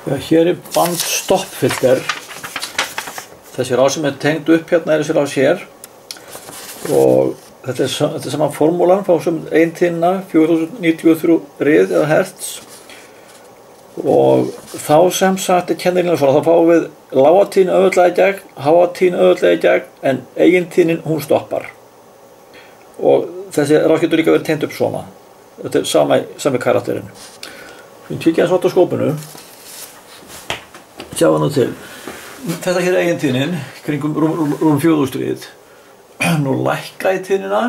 Já, hér bandstoppfilter. Þessi rás sem tengd upp hérna þessi rás hér. Og þetta er sama formúlan, fá sem ein tíðna 4093 rið eða hertz. Og þá sem sagt kenningin svona, þá fáum við lága tíðni auðveldlega í gegn, háa tíðni auðveldlega í gegn, en eigin tíðnin hún stoppar. Og þessi rás getur líka verið tengt upp svona. Þetta er sami karakterinn. Við kíkja eins á skópinu. Sjá nú til. Þetta hér er eigin tíðnin, kringum rúm 4000 rið. Nú lækka í tíðnina.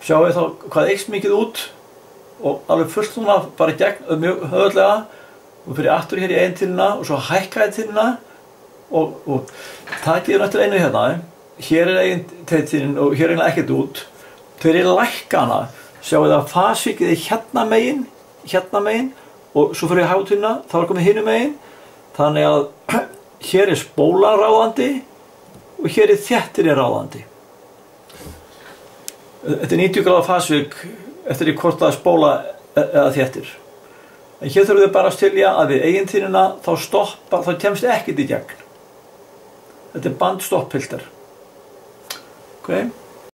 Sjáum við þá hvað eykst mikið út. Og alveg fullt núna bara gegn mjög höfðlega. Og fyrir aftur hér í eigin tíðnina og svo hækka í tíðnina. Og það gefur eftir einu hérna. Hér er eigin tíðnin og hér er ekkert út. Þegar ég lækka hana, sjáum við að fasvikið er hérna megin og svo fyrir ég hátíðina, þá er komið hinum megin. Þannig að hér er spólan ráðandi og hér er þéttirinn ráðandi. Þetta er 90 gráða fasvik eftir hvort það er spóla eða þéttir. En hér þurfum við bara að skilja að við eigintíðnina þá kemst ekkert í gegn. Þetta er bandstoppfilter. Okay.